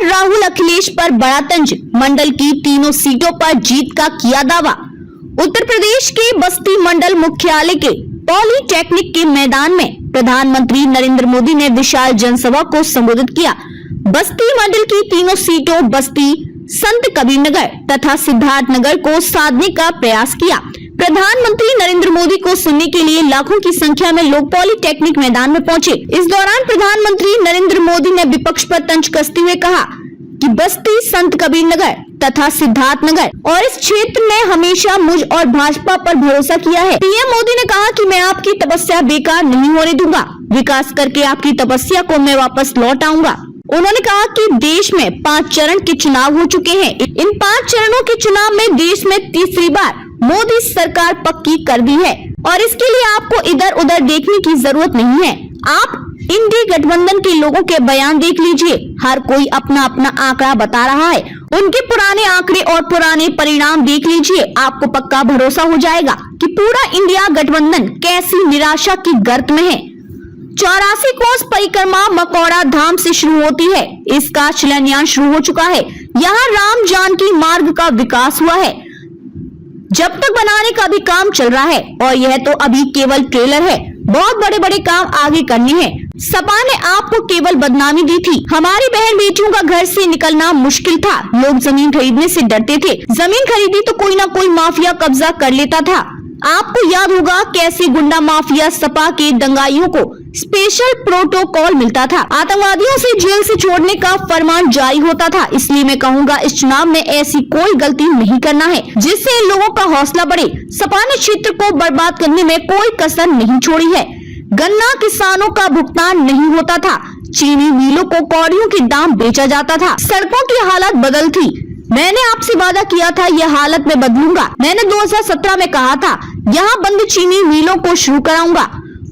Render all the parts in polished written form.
राहुल अखिलेश पर बड़ा तंज, मंडल की तीनों सीटों पर जीत का किया दावा। उत्तर प्रदेश के बस्ती मंडल मुख्यालय के पॉलीटेक्निक के मैदान में प्रधानमंत्री नरेंद्र मोदी ने विशाल जनसभा को संबोधित किया। बस्ती मंडल की तीनों सीटों बस्ती, संत कबीरनगर तथा सिद्धार्थनगर को साधने का प्रयास किया। प्रधानमंत्री नरेंद्र मोदी को सुनने के लिए लाखों की संख्या में लोग पॉलीटेक्निक मैदान में पहुंचे। इस दौरान प्रधानमंत्री नरेंद्र मोदी ने विपक्ष पर तंज कसते हुए कहा कि बस्ती, संत कबीरनगर तथा सिद्धार्थनगर और इस क्षेत्र में हमेशा मुझ और भाजपा पर भरोसा किया है। पीएम मोदी ने कहा कि मैं आपकी तपस्या बेकार नहीं होने दूंगा, विकास करके आपकी तपस्या को मैं वापस लौट आऊंगा। उन्होंने कहा कि देश में 5 चरण के चुनाव हो चुके हैं। इन 5 चरणों के चुनाव में देश में तीसरी बार मोदी सरकार पक्की कर दी है और इसके लिए आपको इधर उधर देखने की जरूरत नहीं है। आप इंडी गठबंधन के लोगों के बयान देख लीजिए, हर कोई अपना अपना आंकड़ा बता रहा है। उनके पुराने आंकड़े और पुराने परिणाम देख लीजिए, आपको पक्का भरोसा हो जाएगा कि पूरा इंडिया गठबंधन कैसी निराशा की गर्त में है। 84 कोस परिक्रमा मकौड़ा धाम से शुरू होती है। इसका शिलान्यास शुरू हो चुका है। यहाँ राम जानकी मार्ग का विकास हुआ है, जब तक बनाने का भी काम चल रहा है और यह तो अभी केवल ट्रेलर है। बहुत बड़े बड़े काम आगे करने हैं। सपा ने आपको केवल बदनामी दी थी। हमारी बहन बेटियों का घर से निकलना मुश्किल था। लोग जमीन खरीदने से डरते थे। जमीन खरीदी तो कोई ना कोई माफिया कब्जा कर लेता था। आपको याद होगा कैसे गुंडा माफिया सपा के दंगाइयों को स्पेशल प्रोटोकॉल मिलता था। आतंकवादियों से जेल से छोड़ने का फरमान जारी होता था। इसलिए मैं कहूँगा इस चुनाव में ऐसी कोई गलती नहीं करना है जिससे इन लोगों का हौसला बढ़े। सपा ने क्षेत्र को बर्बाद करने में कोई कसर नहीं छोड़ी है। गन्ना किसानों का भुगतान नहीं होता था। चीनी मिलों को कौड़ियों के दाम बेचा जाता था। सड़कों की हालत बदल थी। मैंने आपसे वादा किया था यह हालत में बदलूंगा। मैंने 2017 में कहा था यहाँ बंद चीनी मिलों को शुरू कराऊंगा।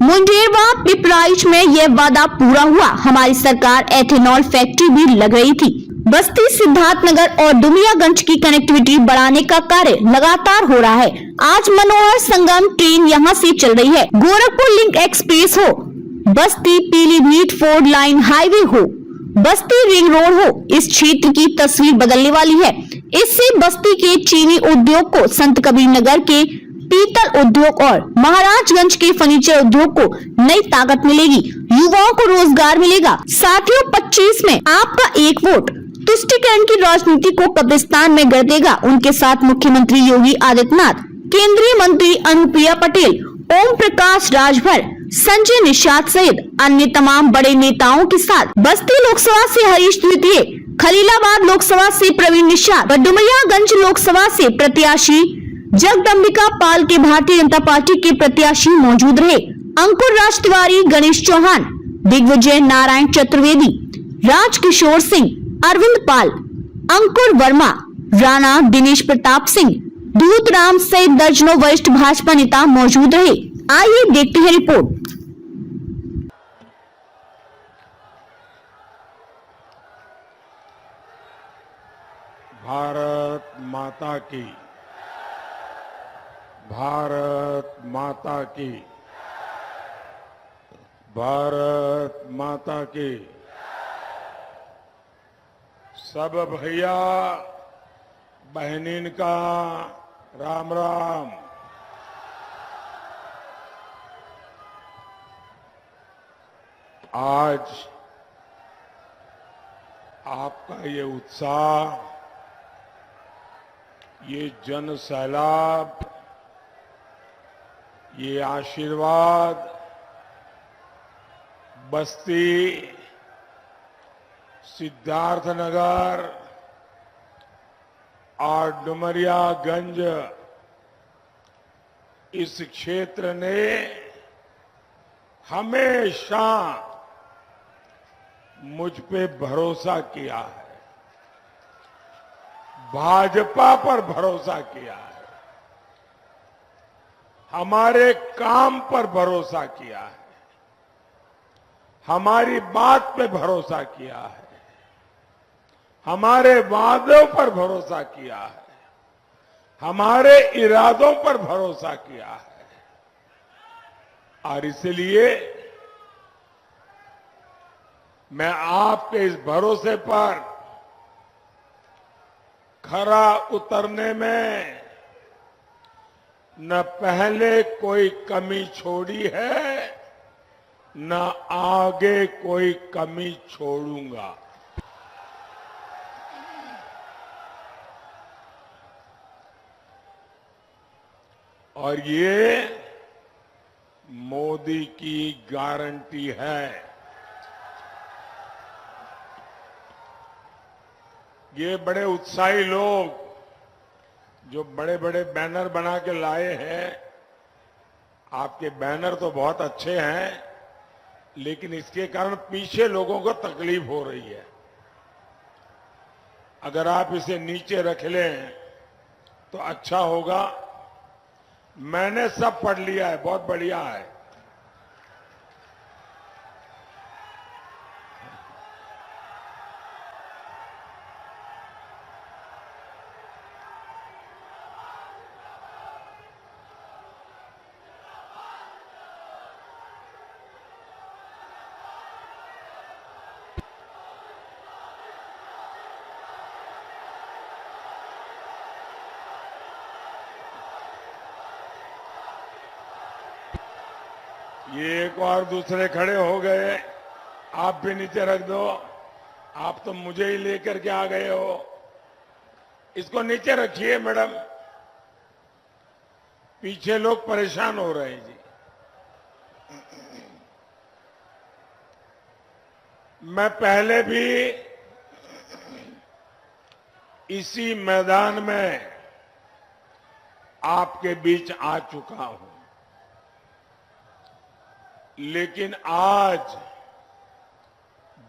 मुंडेरवा पिपराइच में यह वादा पूरा हुआ। हमारी सरकार एथेनॉल फैक्ट्री भी लग रही थी। बस्ती, सिद्धार्थनगर और डुमरियागंज की कनेक्टिविटी बढ़ाने का कार्य लगातार हो रहा है। आज मनोहर संगम ट्रेन यहाँ से चल रही है। गोरखपुर लिंक एक्सप्रेस हो, बस्ती पीलीभीत 4 लाइन हाईवे हो, बस्ती रिंग रोड हो, इस क्षेत्र की तस्वीर बदलने वाली है। इससे बस्ती के चीनी उद्योग को, संत कबीरनगर के पीतल उद्योग और महाराजगंज के फर्नीचर उद्योग को नई ताकत मिलेगी। युवाओं को रोजगार मिलेगा। साथियों, 25 में आपका एक वोट तुष्टीकरण की राजनीति को कब्रिस्तान में गड़ देगा। उनके साथ मुख्यमंत्री योगी आदित्यनाथ, केंद्रीय मंत्री अनुप्रिया पटेल, ओम प्रकाश राजभर, संजय निषाद सहित अन्य तमाम बड़े नेताओं के साथ बस्ती लोकसभा से हरीश द्वितीय, खलीलाबाद लोकसभा से प्रवीण निषाद व डुमरियागंज लोकसभा से प्रत्याशी जगदम्बिका पाल के भारतीय जनता पार्टी के प्रत्याशी मौजूद रहे। अंकुर राज तिवारी, गणेश चौहान, दिग्विजय नारायण चतुर्वेदी, राजकिशोर सिंह, अरविंद पाल, अंकुर वर्मा, राणा दिनेश प्रताप सिंह, दूत राम सहित दर्जनों वरिष्ठ भाजपा नेता मौजूद रहे। आइए देखते हैं रिपोर्ट। भारत माता की, भारत माता की, भारत माता की। सब भैया बहनीन का राम राम। आज आपका ये उत्साह, ये जन सैलाब, ये आशीर्वाद बस्ती, सिद्धार्थनगर और डुमरियागंज इस क्षेत्र ने हमेशा मुझ पे भरोसा किया है, भाजपा पर भरोसा किया है, हमारे काम पर भरोसा किया है, हमारी बात पे भरोसा किया है, हमारे वादों पर भरोसा किया है, हमारे इरादों पर भरोसा किया है। और इसलिए मैं आपके इस भरोसे पर खरा उतरने में न पहले कोई कमी छोड़ी है, न आगे कोई कमी छोड़ूंगा। और ये मोदी की गारंटी है। ये बड़े उत्साही लोग जो बड़े बड़े बैनर बना के लाए हैं, आपके बैनर तो बहुत अच्छे हैं, लेकिन इसके कारण पीछे लोगों को तकलीफ हो रही है। अगर आप इसे नीचे रख लें तो अच्छा होगा। मैंने सब पढ़ लिया है, बहुत बढ़िया है। ये एक और दूसरे खड़े हो गए, आप भी नीचे रख दो। आप तो मुझे ही लेकर के आ गए हो। इसको नीचे रखिए मैडम, पीछे लोग परेशान हो रहे हैं जी। मैं पहले भी इसी मैदान में आपके बीच आ चुका हूं, लेकिन आज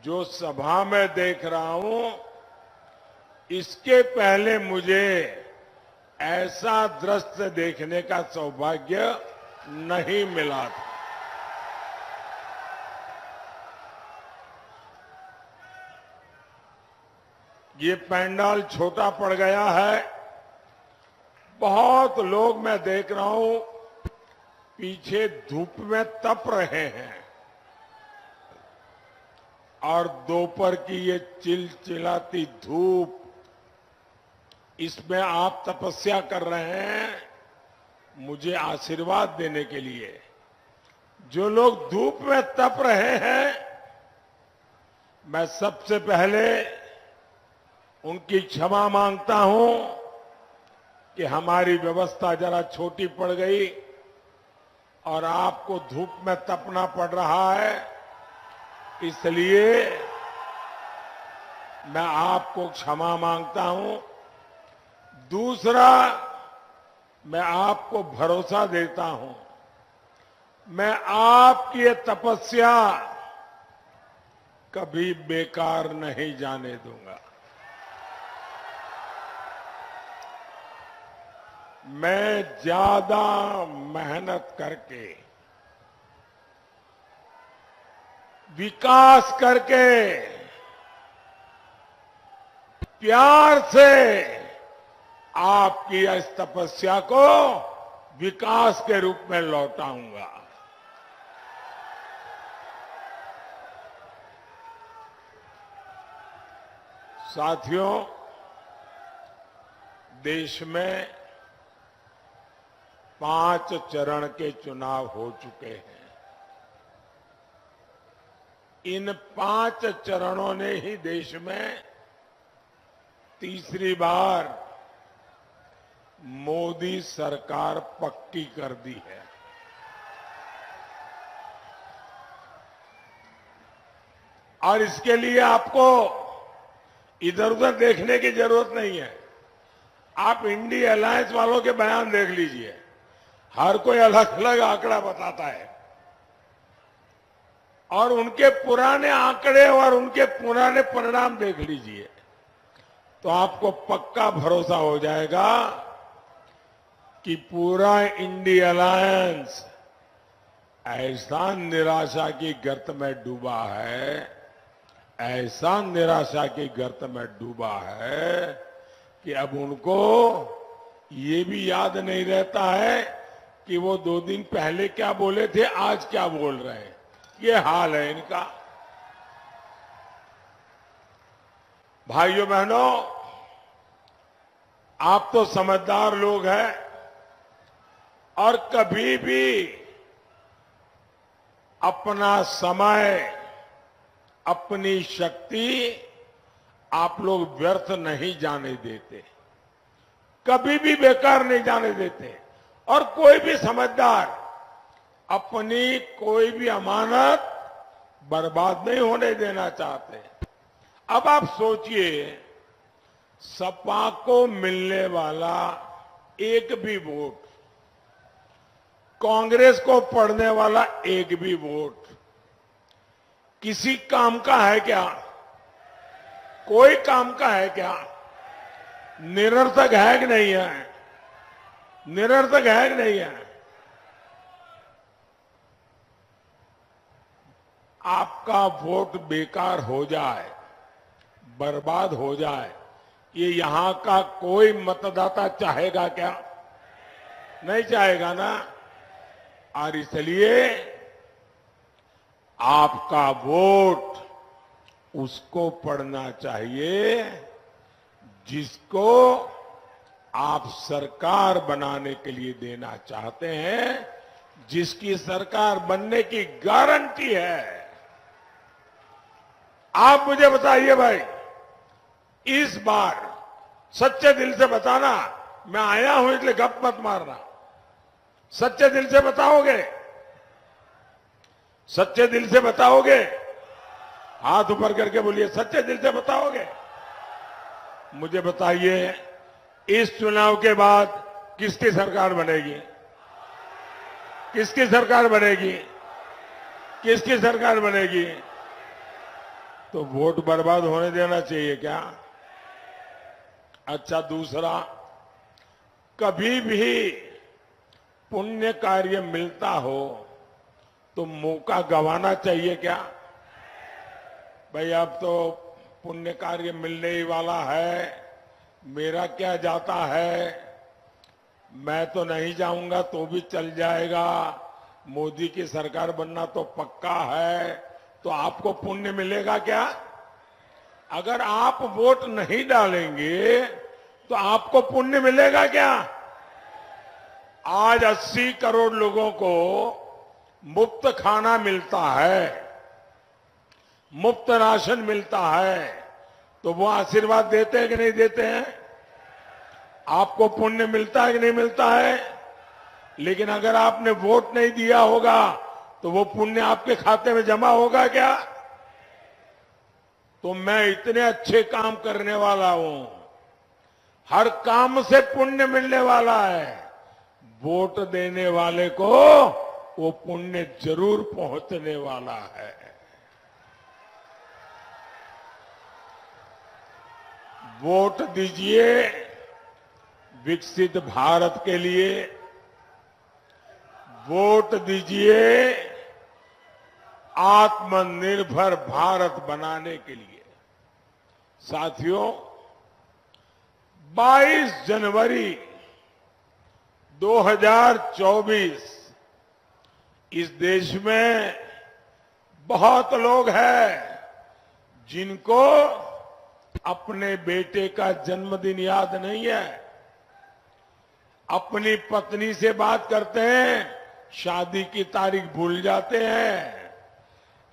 जो सभा में देख रहा हूं, इसके पहले मुझे ऐसा दृश्य देखने का सौभाग्य नहीं मिला था। ये पंडाल छोटा पड़ गया है। बहुत लोग मैं देख रहा हूं पीछे धूप में तप रहे हैं, और दोपहर की ये चिलचिलाती धूप, इसमें आप तपस्या कर रहे हैं मुझे आशीर्वाद देने के लिए। जो लोग धूप में तप रहे हैं, मैं सबसे पहले उनकी क्षमा मांगता हूं कि हमारी व्यवस्था जरा छोटी पड़ गई और आपको धूप में तपना पड़ रहा है, इसलिए मैं आपको क्षमा मांगता हूं। दूसरा, मैं आपको भरोसा देता हूं, मैं आपकी ये तपस्या कभी बेकार नहीं जाने दूंगा। मैं ज्यादा मेहनत करके, विकास करके, प्यार से आपकी इस तपस्या को विकास के रूप में लौटाऊंगा। साथियों, देश में 5 चरण के चुनाव हो चुके हैं। इन 5 चरणों ने ही देश में तीसरी बार मोदी सरकार पक्की कर दी है। और इसके लिए आपको इधर उधर देखने की जरूरत नहीं है। आप इंडिया अलायंस वालों के बयान देख लीजिए, हर कोई अलग अलग आंकड़ा बताता है, और उनके पुराने आंकड़े और उनके पुराने परिणाम देख लीजिए, तो आपको पक्का भरोसा हो जाएगा कि पूरा इंडिया अलायंस ऐसा निराशा की गर्त में डूबा है, ऐसा निराशा की गर्त में डूबा है कि अब उनको ये भी याद नहीं रहता है कि वो 2 दिन पहले क्या बोले थे, आज क्या बोल रहे हैं। ये हाल है इनका। भाइयों बहनों, आप तो समझदार लोग हैं और कभी भी अपना समय, अपनी शक्ति आप लोग व्यर्थ नहीं जाने देते, कभी भी बेकार नहीं जाने देते। और कोई भी समझदार अपनी कोई भी अमानत बर्बाद नहीं होने देना चाहते। अब आप सोचिए, सपा को मिलने वाला एक भी वोट, कांग्रेस को पड़ने वाला एक भी वोट किसी काम का है क्या? कोई काम का है क्या? निरर्थक है कि नहीं है? निरर्थक है कि नहीं है? आपका वोट बेकार हो जाए, बर्बाद हो जाए, ये यहां का कोई मतदाता चाहेगा क्या? नहीं चाहेगा ना। और इसलिए आपका वोट उसको पड़ना चाहिए जिसको आप सरकार बनाने के लिए देना चाहते हैं, जिसकी सरकार बनने की गारंटी है। आप मुझे बताइए भाई, इस बार सच्चे दिल से बताना, मैं आया हूं इसलिए गप मत मारना, सच्चे दिल से बताओगे? सच्चे दिल से बताओगे? हाथ ऊपर करके बोलिए, सच्चे दिल से बताओगे? मुझे बताइए, इस चुनाव के बाद किसकी सरकार बनेगी? किसकी सरकार बनेगी? किसकी सरकार बनेगी? तो वोट बर्बाद होने देना चाहिए क्या? अच्छा, दूसरा, कभी भी पुण्य कार्य मिलता हो तो मौका गंवाना चाहिए क्या? भाई अब तो पुण्य कार्य मिलने ही वाला है, मेरा क्या जाता है, मैं तो नहीं जाऊंगा तो भी चल जाएगा, मोदी की सरकार बनना तो पक्का है, तो आपको पुण्य मिलेगा क्या? अगर आप वोट नहीं डालेंगे तो आपको पुण्य मिलेगा क्या? आज 80 करोड़ लोगों को मुफ्त खाना मिलता है, मुफ्त राशन मिलता है, तो वो आशीर्वाद देते हैं कि नहीं देते हैं? आपको पुण्य मिलता है कि नहीं मिलता है? लेकिन अगर आपने वोट नहीं दिया होगा तो वो पुण्य आपके खाते में जमा होगा क्या? तो मैं इतने अच्छे काम करने वाला हूं, हर काम से पुण्य मिलने वाला है, वोट देने वाले को वो पुण्य जरूर पहुंचने वाला है। वोट दीजिए विकसित भारत के लिए, वोट दीजिए आत्मनिर्भर भारत बनाने के लिए। साथियों, 22 जनवरी 2024 इस देश में बहुत लोग हैं जिनको अपने बेटे का जन्मदिन याद नहीं है, अपनी पत्नी से बात करते हैं, शादी की तारीख भूल जाते हैं,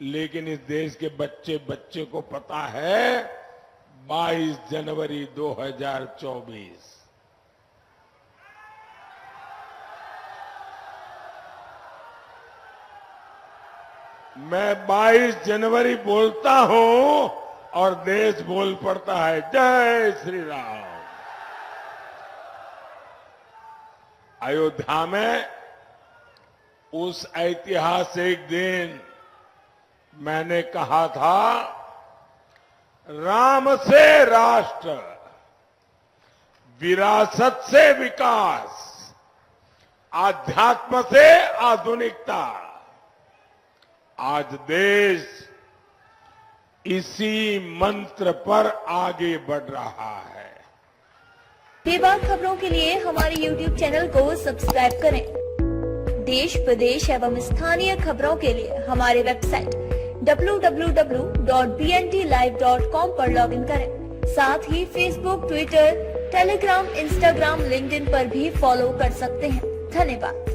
लेकिन इस देश के बच्चे बच्चे को पता है 22 जनवरी 2024। मैं 22 जनवरी बोलता हूं और देश बोल पड़ता है जय श्री राम। अयोध्या में उस ऐतिहासिक दिन मैंने कहा था, राम से राष्ट्र, विरासत से विकास, आध्यात्म से आधुनिकता। आज देश इसी मंत्र पर आगे बढ़ रहा है। बेबाक खबरों के लिए हमारे YouTube चैनल को सब्सक्राइब करें। देश, प्रदेश एवं स्थानीय खबरों के लिए हमारे वेबसाइट www.bntlive.com पर लॉगिन करें। साथ ही Facebook, Twitter, Telegram, Instagram, LinkedIn पर भी फॉलो कर सकते हैं। धन्यवाद।